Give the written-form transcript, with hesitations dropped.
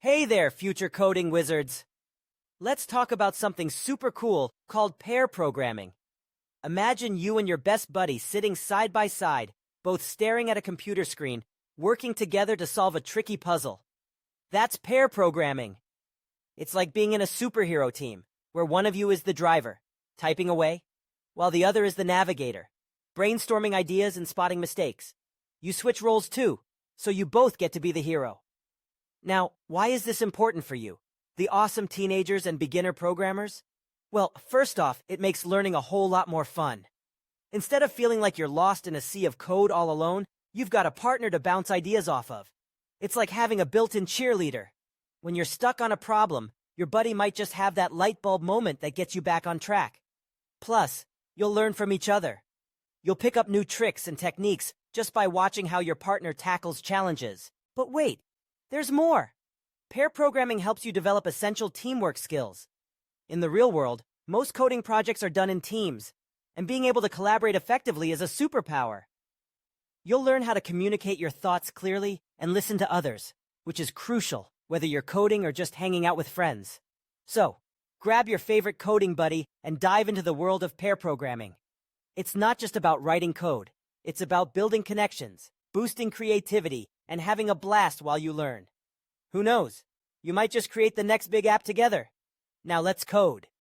Hey there, future coding wizards! Let's talk about something super cool called pair programming. Imagine you and your best buddy sitting side by side, both staring at a computer screen, working together to solve a tricky puzzle. That's pair programming. It's like being in a superhero team, where one of you is the driver, typing away, while the other is the navigator, brainstorming ideas and spotting mistakes. You switch roles too, so you both get to be the hero. Now, why is this important for you, the awesome teenagers and beginner programmers? Well, first off, it makes learning a whole lot more fun. Instead of feeling like you're lost in a sea of code all alone, you've got a partner to bounce ideas off of. It's like having a built-in cheerleader. When you're stuck on a problem, your buddy might just have that light bulb moment that gets you back on track. Plus, you'll learn from each other. You'll pick up new tricks and techniques just by watching how your partner tackles challenges. But wait, there's more. Pair programming helps you develop essential teamwork skills. In the real world, most coding projects are done in teams, and being able to collaborate effectively is a superpower. You'll learn how to communicate your thoughts clearly and listen to others, which is crucial whether you're coding or just hanging out with friends. So, grab your favorite coding buddy and dive into the world of pair programming. It's not just about writing code. It's about building connections, boosting creativity, and having a blast while you learn. Who knows? You might just create the next big app together. Now let's code.